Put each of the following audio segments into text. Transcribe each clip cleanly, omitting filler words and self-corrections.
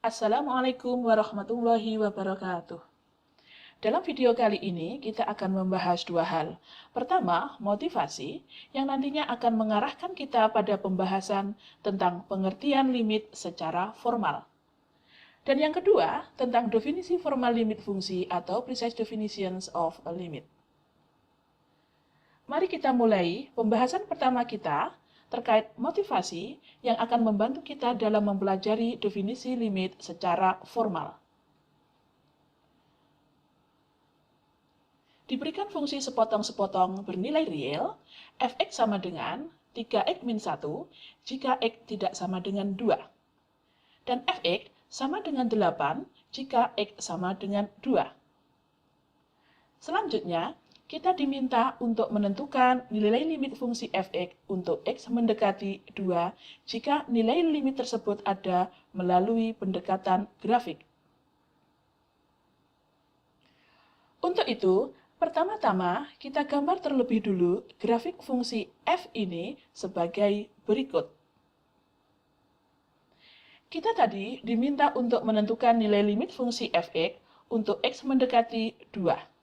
Assalamualaikum warahmatullahi wabarakatuh. Dalam video kali ini, kita akan membahas dua hal. Pertama, motivasi, yang nantinya akan mengarahkan kita pada pembahasan tentang pengertian limit secara formal. Dan yang kedua, tentang definisi formal limit fungsi atau precise definitions of a limit. Mari kita mulai pembahasan pertama kita terkait motivasi yang akan membantu kita dalam mempelajari definisi limit secara formal. Diberikan fungsi sepotong-sepotong bernilai real, f(x) sama dengan 3x min 1 jika x tidak sama dengan 2. Dan f(x) sama dengan 8 jika x sama dengan 2. Selanjutnya, kita diminta untuk menentukan nilai limit fungsi f(x) untuk x mendekati 2 jika nilai limit tersebut ada melalui pendekatan grafik. Untuk itu, pertama-tama kita gambar terlebih dulu grafik fungsi f ini sebagai berikut. Kita tadi diminta untuk menentukan nilai limit fungsi f(x) untuk x mendekati 2.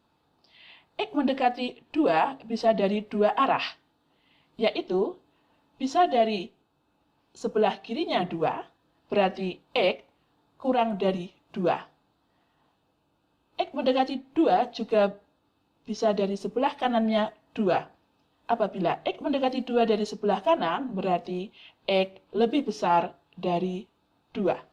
X mendekati 2 bisa dari dua arah, yaitu bisa dari sebelah kirinya 2, berarti X kurang dari 2. X mendekati 2 juga bisa dari sebelah kanannya 2. Apabila X mendekati 2 dari sebelah kanan, berarti X lebih besar dari 2.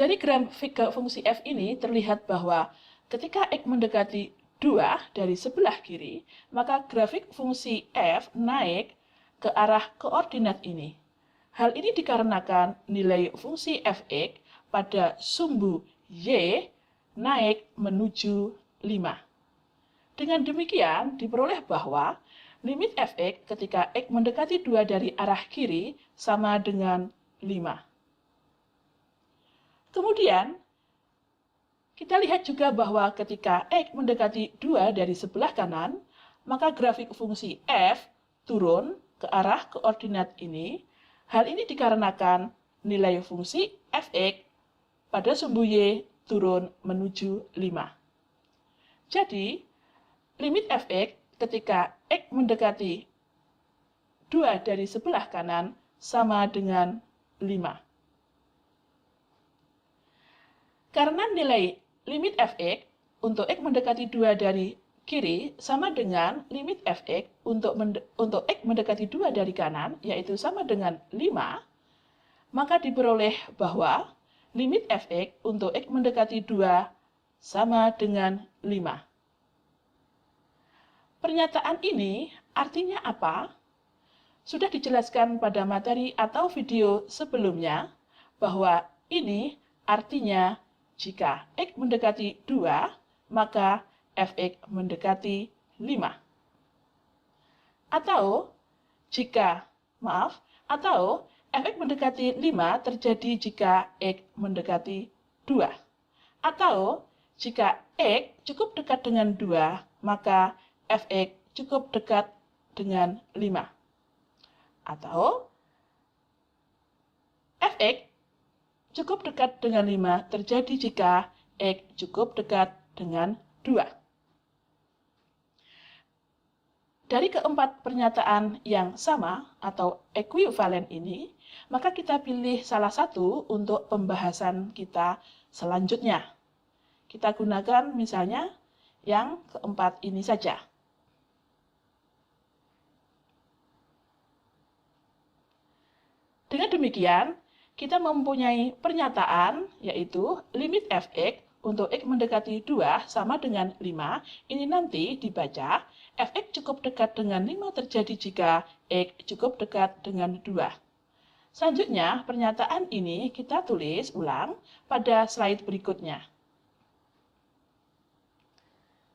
Dari grafik fungsi f ini terlihat bahwa ketika x mendekati 2 dari sebelah kiri, maka grafik fungsi f naik ke arah koordinat ini. Hal ini dikarenakan nilai fungsi f(x) pada sumbu y naik menuju 5. Dengan demikian, diperoleh bahwa limit f(x) ketika x mendekati 2 dari arah kiri sama dengan 5. Kemudian, kita lihat juga bahwa ketika x mendekati 2 dari sebelah kanan, maka grafik fungsi f turun ke arah koordinat ini. Hal ini dikarenakan nilai fungsi f(x) pada sumbu y turun menuju 5. Jadi, limit f(x) ketika x mendekati 2 dari sebelah kanan sama dengan 5. Karena nilai limit f(x) untuk x mendekati 2 dari kiri sama dengan limit f(x) untuk x mendekati 2 dari kanan, yaitu sama dengan 5, maka diperoleh bahwa limit f(x) untuk x mendekati 2 sama dengan 5. Pernyataan ini artinya apa? Sudah dijelaskan pada materi atau video sebelumnya bahwa ini artinya jika x mendekati 2, maka f(x) mendekati 5. Atau f(x) mendekati 5 terjadi jika x mendekati 2. Atau jika x cukup dekat dengan 2, maka f(x) cukup dekat dengan 5. Atau f(x) cukup dekat dengan 5 terjadi jika x cukup dekat dengan 2. Dari keempat pernyataan yang sama atau ekuivalen ini, maka kita pilih salah satu untuk pembahasan kita selanjutnya. Kita gunakan misalnya yang keempat ini saja. Dengan demikian, kita mempunyai pernyataan yaitu limit f(x) untuk x mendekati 2 sama dengan 5. Ini nanti dibaca f(x) cukup dekat dengan 5 terjadi jika x cukup dekat dengan 2. Selanjutnya, pernyataan ini kita tulis ulang pada slide berikutnya.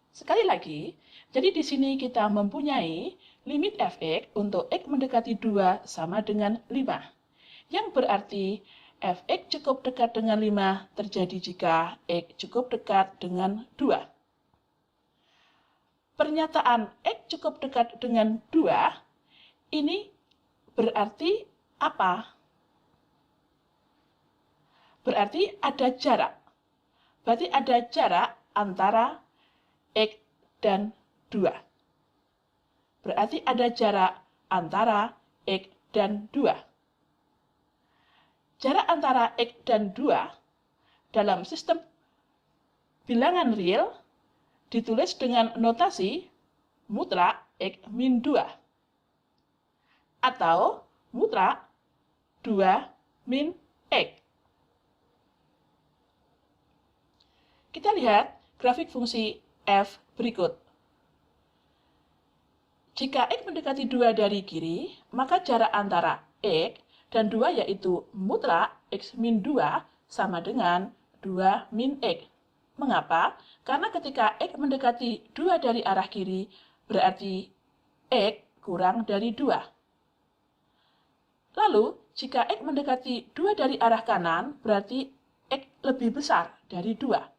Sekali lagi, jadi di sini kita mempunyai limit f(x) untuk x mendekati 2 sama dengan 5. Yang berarti f(x) cukup dekat dengan 5 terjadi jika x cukup dekat dengan 2. pernyataan X cukup dekat dengan 2, ini berarti apa? Berarti ada jarak. Berarti ada jarak antara X dan 2. Berarti ada jarak antara X dan 2. Jarak antara X dan 2 dalam sistem bilangan real ditulis dengan notasi mutlak X min 2 atau mutlak 2 min X. Kita lihat grafik fungsi f berikut. Jika X mendekati 2 dari kiri, maka jarak antara X dan 2 yaitu mutlak X min 2 sama dengan 2 min X. Mengapa? Karena ketika X mendekati 2 dari arah kiri, berarti X kurang dari 2. Lalu, jika X mendekati 2 dari arah kanan, berarti X lebih besar dari 2.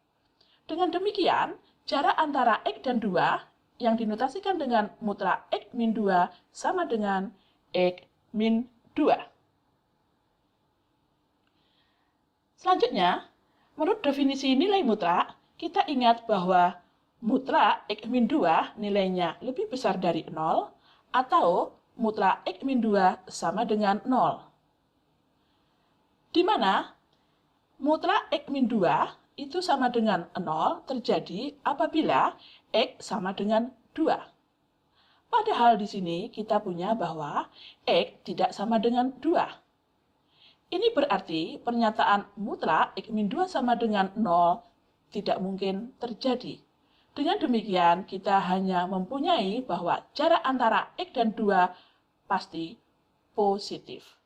Dengan demikian, jarak antara X dan 2 yang dinotasikan dengan mutlak X min 2 sama dengan X min 2. Selanjutnya, menurut definisi nilai mutlak, kita ingat bahwa mutlak X min 2 nilainya lebih besar dari 0 atau mutlak X min 2 sama dengan 0. Di mana mutlak X min 2 itu sama dengan 0 terjadi apabila X sama dengan 2. Padahal di sini kita punya bahwa X tidak sama dengan 2. Ini berarti pernyataan mutlak X min 2 sama dengan 0 tidak mungkin terjadi. Dengan demikian, kita hanya mempunyai bahwa jarak antara X dan 2 pasti positif.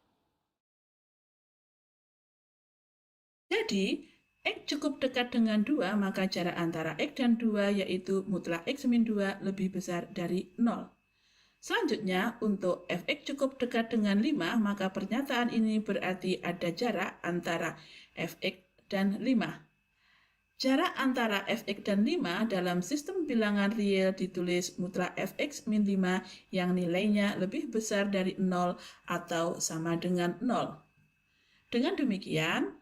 Jadi, X cukup dekat dengan 2, maka jarak antara X dan 2 yaitu mutlak X min 2 lebih besar dari 0. Selanjutnya, untuk Fx cukup dekat dengan 5, maka pernyataan ini berarti ada jarak antara Fx dan 5. Jarak antara Fx dan 5 dalam sistem bilangan real ditulis mutlak Fx min 5 yang nilainya lebih besar dari 0 atau sama dengan 0. Dengan demikian,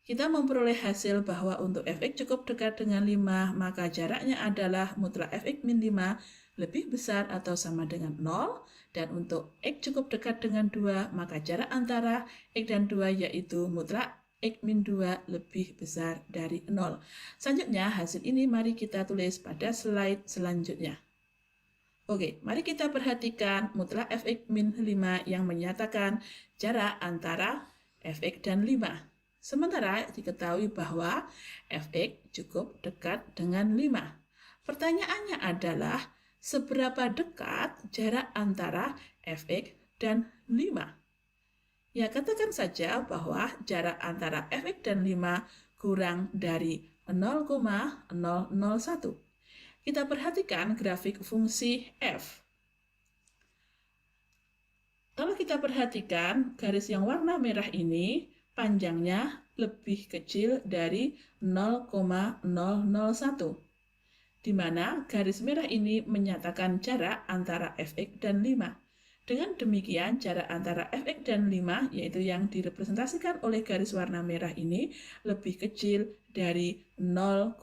kita memperoleh hasil bahwa untuk Fx cukup dekat dengan 5, maka jaraknya adalah mutlak Fx min 5 lebih besar atau sama dengan 0, dan untuk X cukup dekat dengan 2, maka jarak antara X dan 2 yaitu mutlak X min 2 lebih besar dari 0. Selanjutnya, hasil ini mari kita tulis pada slide selanjutnya. Oke, mari kita perhatikan mutlak Fx min 5 yang menyatakan jarak antara Fx dan 5. Sementara diketahui bahwa Fx cukup dekat dengan 5. Pertanyaannya adalah, seberapa dekat jarak antara Fx dan 5? Ya, katakan saja bahwa jarak antara Fx dan 5 kurang dari 0,001. Kita perhatikan grafik fungsi f. Kalau kita perhatikan garis yang warna merah ini, panjangnya lebih kecil dari 0,001, di mana garis merah ini menyatakan jarak antara Fx dan 5. Dengan demikian, jarak antara Fx dan 5, yaitu yang direpresentasikan oleh garis warna merah ini, lebih kecil dari 0,001.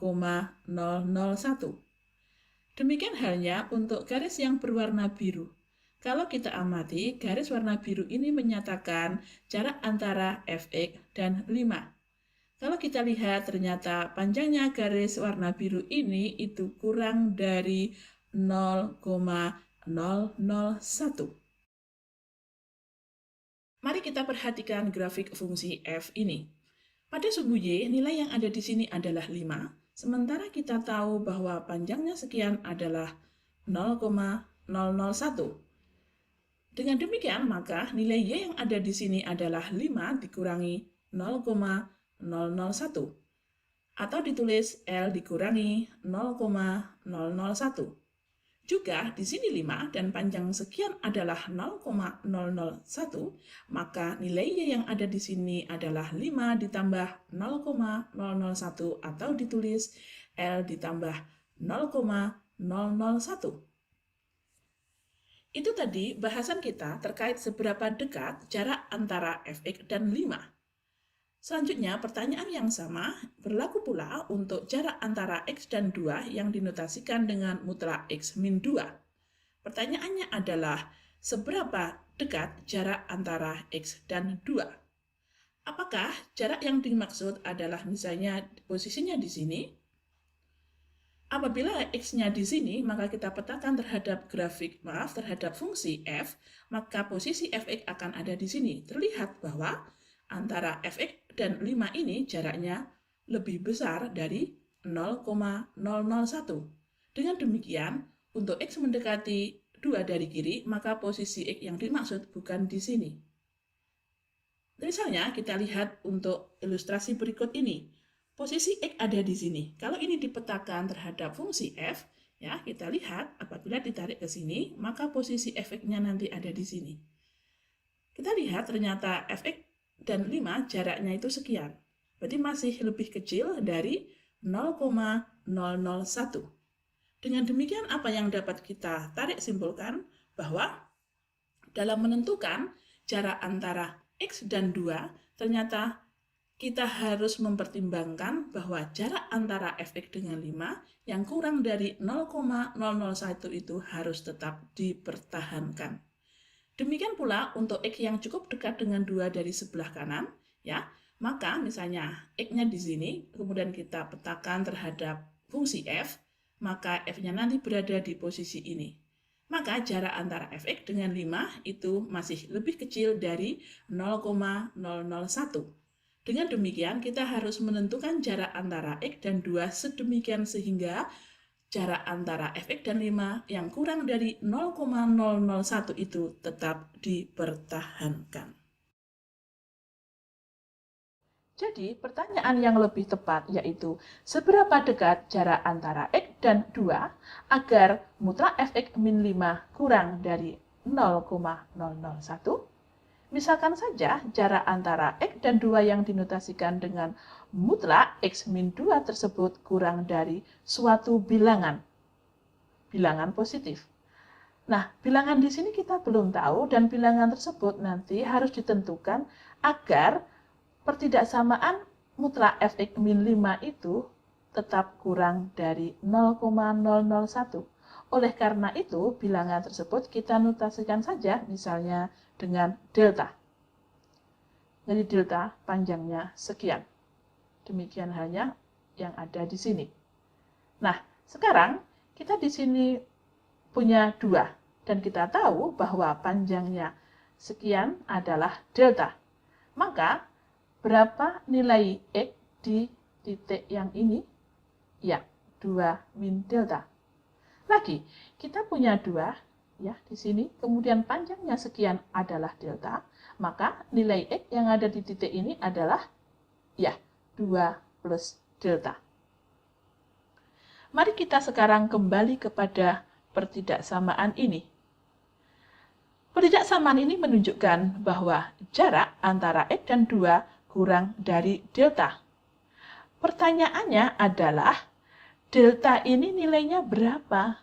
Demikian halnya untuk garis yang berwarna biru. Kalau kita amati, garis warna biru ini menyatakan jarak antara Fx dan 5. Kalau kita lihat, ternyata panjangnya garis warna biru ini itu kurang dari 0,001. Mari kita perhatikan grafik fungsi f ini. Pada suku Y, nilai yang ada di sini adalah 5, sementara kita tahu bahwa panjangnya sekian adalah 0,001. Dengan demikian, maka nilai Y yang ada di sini adalah 5 dikurangi 0,001. Atau ditulis L dikurangi 0,001. Juga di sini 5 dan panjang sekian adalah 0,001, maka nilai Y yang ada di sini adalah 5 ditambah 0,001 atau ditulis L ditambah 0,001. 001. Itu tadi bahasan kita terkait seberapa dekat jarak antara fx dan 5. Selanjutnya, pertanyaan yang sama berlaku pula untuk jarak antara x dan 2 yang dinotasikan dengan mutlak x min 2. Pertanyaannya adalah, seberapa dekat jarak antara x dan 2? Apakah jarak yang dimaksud adalah misalnya posisinya di sini? Apabila x-nya di sini, maka kita petakan terhadap fungsi f, maka posisi fx akan ada di sini. Terlihat bahwa antara fx dan 5 ini jaraknya lebih besar dari 0,001. Dengan demikian, untuk x mendekati 2 dari kiri, maka posisi x yang dimaksud bukan di sini. Misalnya, kita lihat untuk ilustrasi berikut ini. Posisi x ada di sini. Kalau ini dipetakan terhadap fungsi f, ya kita lihat apabila ditarik ke sini, maka posisi fx-nya nanti ada di sini. Kita lihat ternyata fx dan 5 jaraknya itu sekian. Berarti masih lebih kecil dari 0,001. Dengan demikian apa yang dapat kita tarik simpulkan? Bahwa dalam menentukan jarak antara x dan 2, ternyata kita harus mempertimbangkan bahwa jarak antara fx dengan 5 yang kurang dari 0,001 itu harus tetap dipertahankan. Demikian pula untuk x yang cukup dekat dengan 2 dari sebelah kanan, ya, maka misalnya x-nya di sini, kemudian kita petakan terhadap fungsi f, maka f-nya nanti berada di posisi ini. Maka jarak antara fx dengan 5 itu masih lebih kecil dari 0,001. Dengan demikian, kita harus menentukan jarak antara x dan 2 sedemikian sehingga jarak antara fx dan 5 yang kurang dari 0,001 itu tetap dipertahankan. Jadi, pertanyaan yang lebih tepat yaitu, seberapa dekat jarak antara x dan 2 agar mutlak fx min 5 kurang dari 0,001? Misalkan saja jarak antara x dan 2 yang dinotasikan dengan mutlak x min 2 tersebut kurang dari suatu bilangan positif. Nah, bilangan di sini kita belum tahu dan bilangan tersebut nanti harus ditentukan agar pertidaksamaan mutlak fx min 5 itu tetap kurang dari 0,001. Oleh karena itu, bilangan tersebut kita notasikan saja misalnya dengan delta. Jadi delta panjangnya sekian. Demikian halnya yang ada di sini. Nah, sekarang kita di sini punya 2 dan kita tahu bahwa panjangnya sekian adalah delta. Maka berapa nilai x di titik yang ini? Ya, 2 min delta. Lagi, kita punya 2 ya di sini, kemudian panjangnya sekian adalah delta, maka nilai x yang ada di titik ini adalah ya 2 plus delta. Mari kita sekarang kembali kepada pertidaksamaan ini. Pertidaksamaan ini menunjukkan bahwa jarak antara x dan 2 kurang dari delta. Pertanyaannya adalah, delta ini nilainya berapa?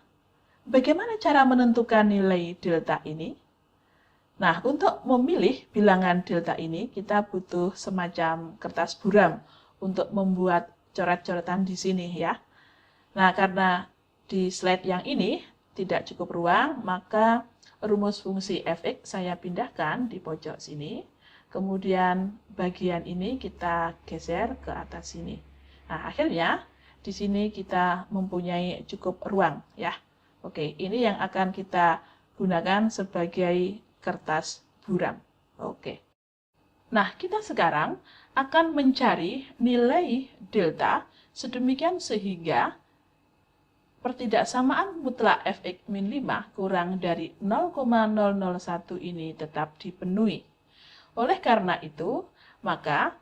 Bagaimana cara menentukan nilai delta ini? Nah, untuk memilih bilangan delta ini, kita butuh semacam kertas buram untuk membuat coret-coretan di sini ya. Nah, karena di slide yang ini tidak cukup ruang, maka rumus fungsi fx saya pindahkan di pojok sini. Kemudian bagian ini kita geser ke atas sini. Nah, akhirnya di sini kita mempunyai cukup ruang ya. Oke, ini yang akan kita gunakan sebagai kertas buram. Oke. Nah, kita sekarang akan mencari nilai delta sedemikian sehingga pertidaksamaan mutlak fx min 5 kurang dari 0,001 ini tetap dipenuhi. Oleh karena itu, maka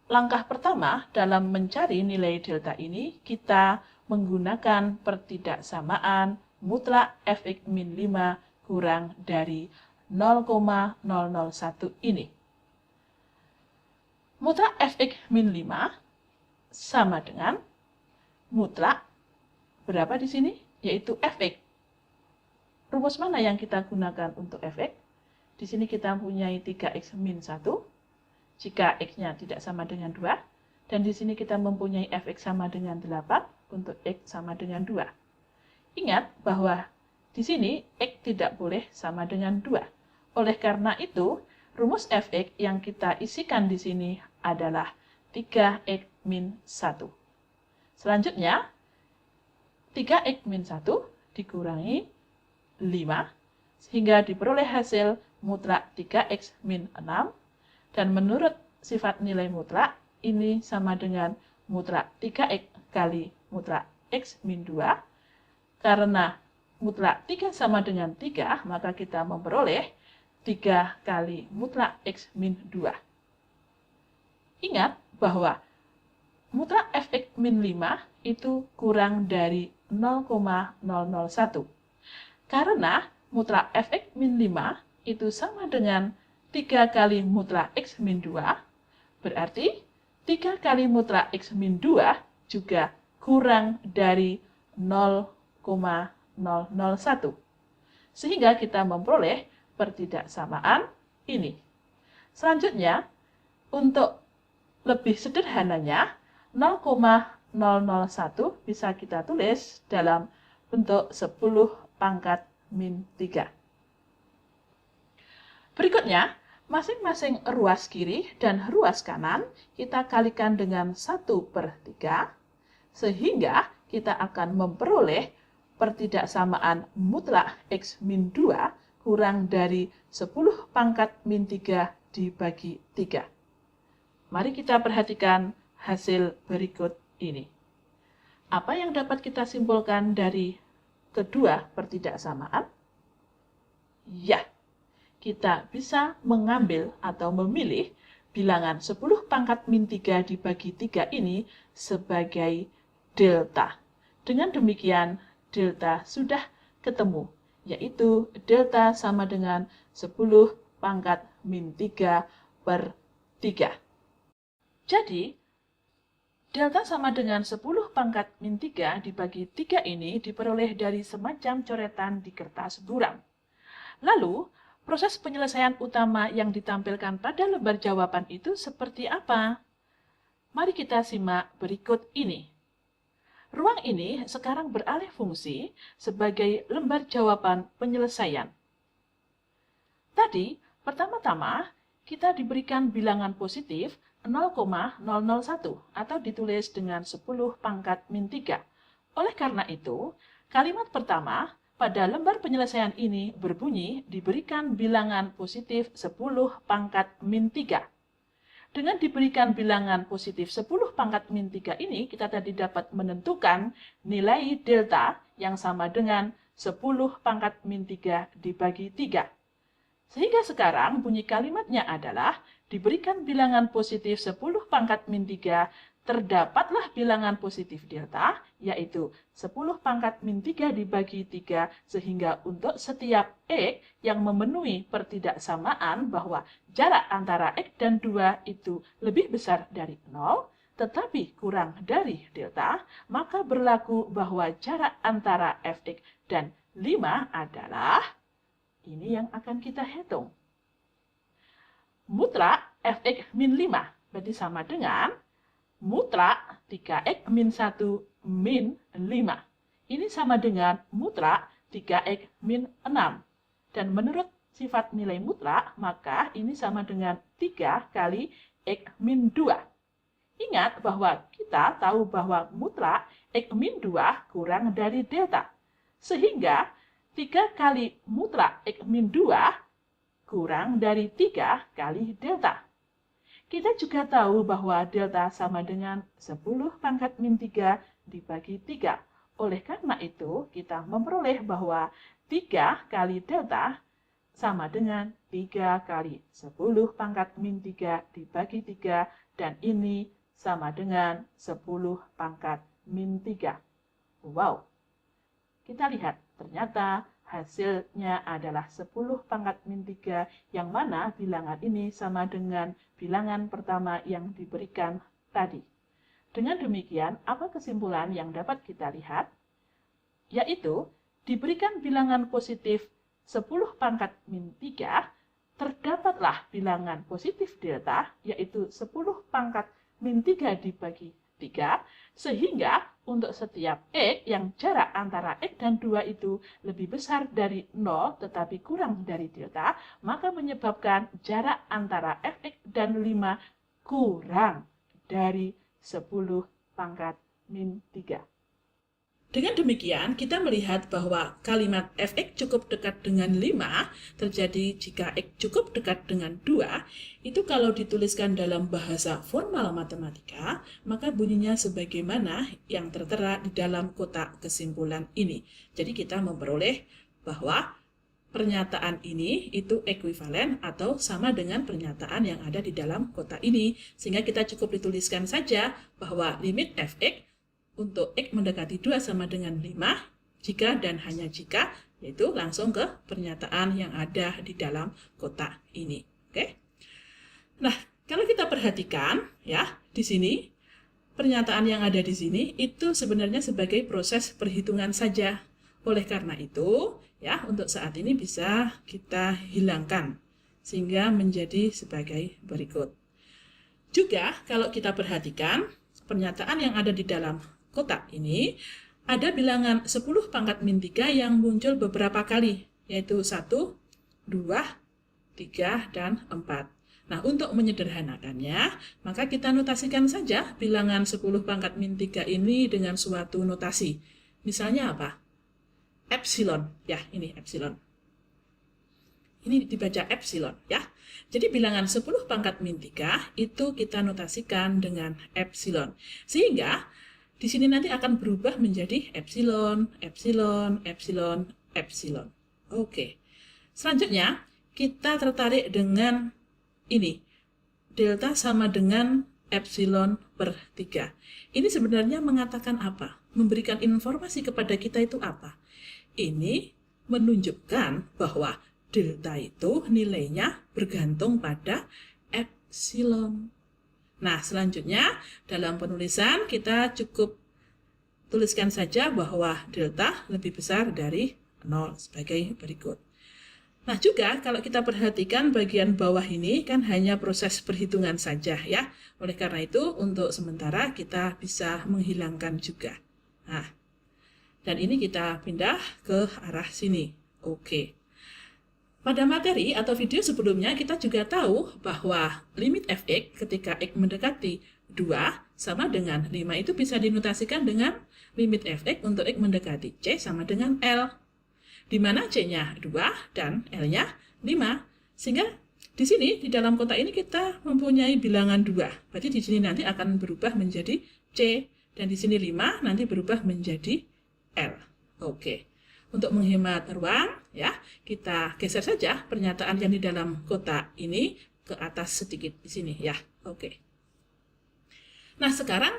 langkah pertama dalam mencari nilai delta ini, kita menggunakan pertidaksamaan mutlak fx min 5 kurang dari 0,001 ini. Mutlak fx min 5 sama dengan mutlak berapa di sini? yaitu fx. Rumus mana yang kita gunakan untuk fx? Di sini kita mempunyai 3x min 1, jika x-nya tidak sama dengan 2, dan di sini kita mempunyai fx sama dengan 8 untuk x sama dengan 2. Ingat bahwa di sini x tidak boleh sama dengan 2. Oleh karena itu, rumus fx yang kita isikan di sini adalah 3x min 1. Selanjutnya, 3x min 1 dikurangi 5, sehingga diperoleh hasil mutlak 3x min 6, dan menurut sifat nilai mutlak, ini sama dengan mutlak 3x kali mutlak x min 2. Karena mutlak 3 sama dengan 3, maka kita memperoleh 3 kali mutlak x min 2. Ingat bahwa mutlak fx min 5 itu kurang dari 0,001. Karena mutlak fx min 5 itu sama dengan 3 kali mutlak x min 2, berarti 3 kali mutlak x min 2 juga kurang dari 0,001. Sehingga kita memperoleh pertidaksamaan ini. Selanjutnya, untuk lebih sederhananya, 0,001 bisa kita tulis dalam bentuk 10 pangkat min 3. Berikutnya, masing-masing ruas kiri dan ruas kanan kita kalikan dengan 1/3, sehingga kita akan memperoleh pertidaksamaan mutlak x min 2 kurang dari 10 pangkat min 3 dibagi 3. Mari kita perhatikan hasil berikut ini. Apa yang dapat kita simpulkan dari kedua pertidaksamaan? Ya, kita bisa mengambil atau memilih bilangan 10 pangkat min 3 dibagi 3 ini sebagai delta. Dengan demikian, delta sudah ketemu, yaitu delta sama dengan 10 pangkat min 3/3. Jadi, delta sama dengan 10 pangkat min 3 dibagi 3 ini diperoleh dari semacam coretan di kertas buram. Lalu, proses penyelesaian utama yang ditampilkan pada lembar jawaban itu seperti apa? Mari kita simak berikut ini. Ruang ini sekarang beralih fungsi sebagai lembar jawaban penyelesaian. Tadi, pertama-tama, kita diberikan bilangan positif 0,001 atau ditulis dengan 10 pangkat min 3. Oleh karena itu, kalimat pertama pada lembar penyelesaian ini berbunyi diberikan bilangan positif 10 pangkat min 3. Dengan diberikan bilangan positif 10 pangkat min 3 ini, kita tadi dapat menentukan nilai delta yang sama dengan 10 pangkat min 3 dibagi 3. Sehingga sekarang bunyi kalimatnya adalah diberikan bilangan positif 10 pangkat min 3, terdapatlah bilangan positif delta, yaitu 10 pangkat min 3 dibagi 3, sehingga untuk setiap x yang memenuhi pertidaksamaan bahwa jarak antara x dan 2 itu lebih besar dari 0, tetapi kurang dari delta, maka berlaku bahwa jarak antara fx dan 5 adalah, ini yang akan kita hitung. Mutlak fx min 5, berarti sama dengan mutlak 3x min 1 min 5. Ini sama dengan mutlak 3x min 6. Dan menurut sifat nilai mutlak, maka ini sama dengan 3 kali x min 2. Ingat bahwa kita tahu bahwa mutlak x min 2 kurang dari delta. Sehingga 3 kali mutlak x min 2 kurang dari 3 kali delta. Kita juga tahu bahwa delta sama dengan 10 pangkat min 3 dibagi 3. Oleh karena itu, kita memperoleh bahwa 3 kali delta sama dengan 3 kali 10 pangkat min 3 dibagi 3, dan ini sama dengan 10 pangkat min 3. Wow! Kita lihat, ternyata hasilnya adalah 10 pangkat min 3, yang mana bilangan ini sama dengan bilangan pertama yang diberikan tadi. Dengan demikian, apa kesimpulan yang dapat kita lihat? yaitu diberikan bilangan positif 10 pangkat min 3, terdapatlah bilangan positif delta, yaitu 10 pangkat min 3 dibagi 3, sehingga untuk setiap X yang jarak antara X dan 2 itu lebih besar dari 0 tetapi kurang dari delta, maka menyebabkan jarak antara Fx dan 5 kurang dari 10 pangkat min 3. Dengan demikian, kita melihat bahwa kalimat Fx cukup dekat dengan 5 terjadi jika X cukup dekat dengan 2, itu kalau dituliskan dalam bahasa formal matematika, maka bunyinya sebagaimana yang tertera di dalam kotak kesimpulan ini. Jadi kita memperoleh bahwa pernyataan ini itu ekuivalen atau sama dengan pernyataan yang ada di dalam kotak ini. Sehingga kita cukup dituliskan saja bahwa limit Fx untuk X mendekati 2 sama dengan 5, jika dan hanya jika, yaitu langsung ke pernyataan yang ada di dalam kotak ini. Oke. Nah, kalau kita perhatikan ya, di sini pernyataan yang ada di sini itu sebenarnya sebagai proses perhitungan saja. Oleh karena itu, ya, untuk saat ini bisa kita hilangkan sehingga menjadi sebagai berikut. Juga kalau kita perhatikan pernyataan yang ada di dalam kotak ini, ada bilangan 10 pangkat min 3 yang muncul beberapa kali, yaitu 1, 2, 3, dan 4. Nah, untuk menyederhanakannya, maka kita notasikan saja bilangan 10 pangkat min 3 ini dengan suatu notasi. Misalnya apa? Epsilon. Ya, ini epsilon. Ini dibaca epsilon, ya. Jadi bilangan 10 pangkat min 3 itu kita notasikan dengan epsilon. Sehingga di sini nanti akan berubah menjadi epsilon, epsilon, epsilon, epsilon. Oke. Selanjutnya, kita tertarik dengan ini. Delta sama dengan epsilon per 3. Ini sebenarnya mengatakan apa? Memberikan informasi kepada kita itu apa? Ini menunjukkan bahwa delta itu nilainya bergantung pada epsilon. Nah, selanjutnya dalam penulisan kita cukup tuliskan saja bahwa delta lebih besar dari 0 sebagai berikut. Nah, juga kalau kita perhatikan bagian bawah ini kan hanya proses perhitungan saja ya. Oleh karena itu untuk sementara kita bisa menghilangkan juga. Nah, dan ini kita pindah ke arah sini. Oke. Pada materi atau video sebelumnya kita juga tahu bahwa limit Fx ketika X mendekati 2 sama dengan 5 itu bisa dinotasikan dengan limit Fx untuk X mendekati C sama dengan L. Di mana C-nya 2 dan L-nya 5. Sehingga di sini di dalam kotak ini kita mempunyai bilangan 2. Berarti di sini nanti akan berubah menjadi C dan di sini 5 nanti berubah menjadi L. Oke. Untuk menghemat ruang, ya, kita geser saja pernyataan yang di dalam kotak ini ke atas sedikit di sini, ya. Oke. Nah, sekarang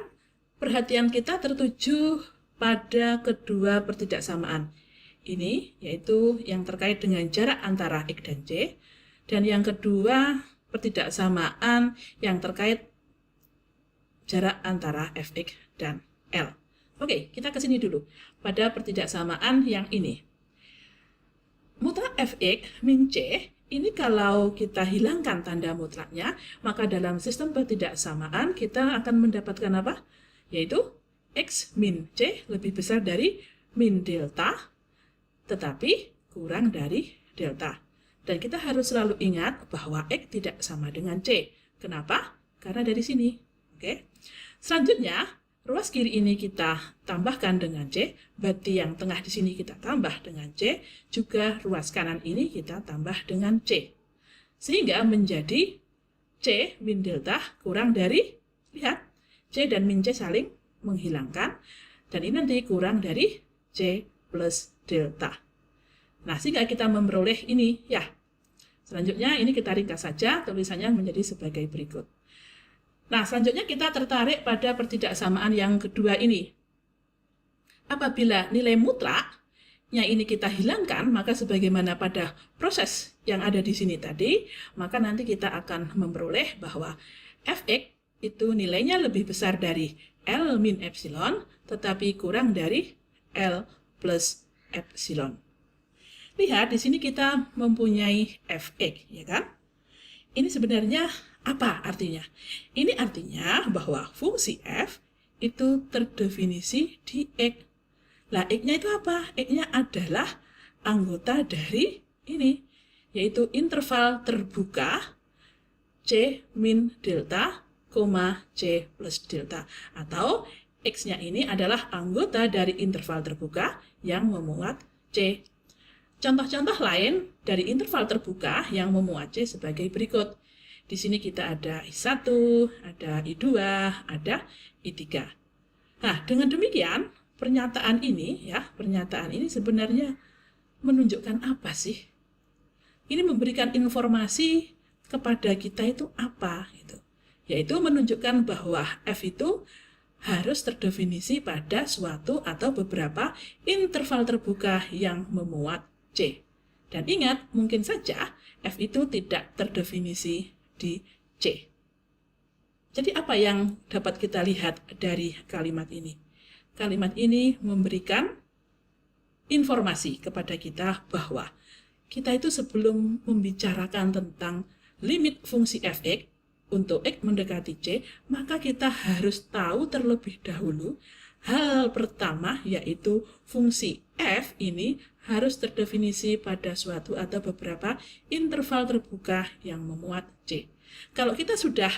perhatian kita tertuju pada kedua pertidaksamaan. Ini yaitu yang terkait dengan jarak antara X dan C, dan yang kedua pertidaksamaan yang terkait jarak antara Fx dan L. Oke, kita ke sini dulu. Pada pertidaksamaan yang ini. Mutlak Fx min C, ini kalau kita hilangkan tanda mutlaknya, maka dalam sistem pertidaksamaan kita akan mendapatkan apa? Yaitu X min C lebih besar dari min delta, tetapi kurang dari delta. Dan kita harus selalu ingat bahwa X tidak sama dengan C. Kenapa? Karena dari sini. Oke. Selanjutnya, ruas kiri ini kita tambahkan dengan C, berarti yang tengah di sini kita tambah dengan C, juga ruas kanan ini kita tambah dengan C. Sehingga menjadi C min delta kurang dari, lihat, C dan min C saling menghilangkan, dan ini nanti kurang dari C plus delta. Nah, sehingga kita memperoleh ini, ya. Selanjutnya ini kita ringkas saja, tulisannya menjadi sebagai berikut. Nah, selanjutnya kita tertarik pada pertidaksamaan yang kedua ini. Apabila nilai mutlaknya ini kita hilangkan, maka sebagaimana pada proses yang ada di sini tadi, maka nanti kita akan memperoleh bahwa Fx itu nilainya lebih besar dari L min epsilon, tetapi kurang dari L plus epsilon. Lihat, di sini kita mempunyai fx, ya kan? Ini sebenarnya apa artinya? Ini artinya bahwa fungsi f itu terdefinisi di x. Lah, x-nya itu apa? X-nya adalah anggota dari ini, yaitu interval terbuka C min delta, C plus delta. Atau X-nya ini adalah anggota dari interval terbuka yang memuat C. Contoh-contoh lain dari interval terbuka yang memuat C sebagai berikut. Di sini kita ada I1, ada I2, ada I3. Nah, dengan demikian, pernyataan ini sebenarnya menunjukkan apa sih? Ini memberikan informasi kepada kita itu apa? Gitu. Yaitu menunjukkan bahwa F itu harus terdefinisi pada suatu atau beberapa interval terbuka yang memuat C. Dan ingat, mungkin saja F itu tidak terdefinisi di C. Jadi apa yang dapat kita lihat dari kalimat ini? Kalimat ini memberikan informasi kepada kita bahwa kita itu sebelum membicarakan tentang limit fungsi fx untuk x mendekati c, maka kita harus tahu terlebih dahulu hal pertama, yaitu fungsi f ini harus terdefinisi pada suatu atau beberapa interval terbuka yang memuat c. Kalau kita sudah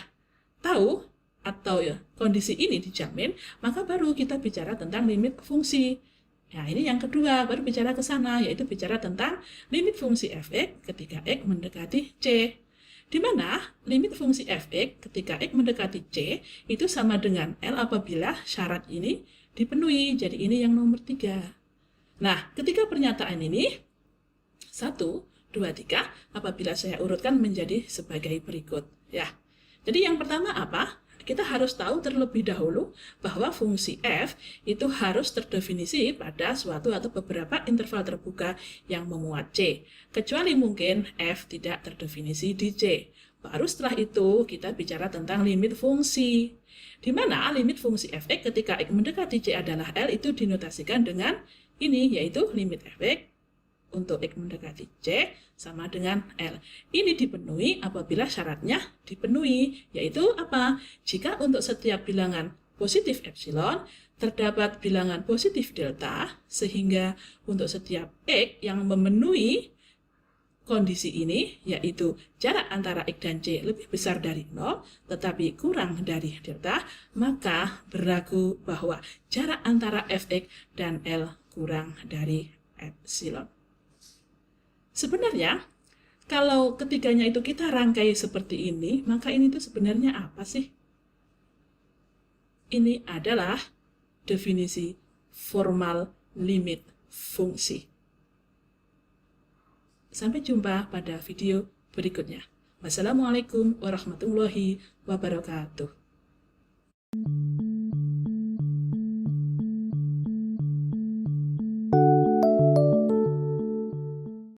tahu atau kondisi ini dijamin, maka baru kita bicara tentang limit fungsi. Nah, ini yang kedua, baru bicara ke sana, yaitu bicara tentang limit fungsi fx ketika x mendekati c. Di mana limit fungsi fx ketika x mendekati c itu sama dengan L apabila syarat ini dipenuhi. Jadi ini yang nomor 3. Nah, ketika pernyataan ini 1, 2, 3, apabila saya urutkan menjadi sebagai berikut. Ya. Jadi yang pertama apa? Kita harus tahu terlebih dahulu bahwa fungsi f itu harus terdefinisi pada suatu atau beberapa interval terbuka yang memuat c. Kecuali mungkin f tidak terdefinisi di c. Baru setelah itu kita bicara tentang limit fungsi. Di mana limit fungsi fx ketika x mendekati c adalah L itu dinotasikan dengan ini, yaitu limit fx untuk x mendekati c sama dengan L. Ini dipenuhi apabila syaratnya dipenuhi, yaitu apa? Jika untuk setiap bilangan positif epsilon terdapat bilangan positif delta, sehingga untuk setiap x yang memenuhi kondisi ini, yaitu jarak antara x dan c lebih besar dari 0, tetapi kurang dari delta, maka berlaku bahwa jarak antara fx dan L kurang dari epsilon. Sebenarnya, kalau ketiganya itu kita rangkai seperti ini, maka ini tuh sebenarnya apa sih? Ini adalah definisi formal limit fungsi. Sampai jumpa pada video berikutnya. Wassalamualaikum warahmatullahi wabarakatuh.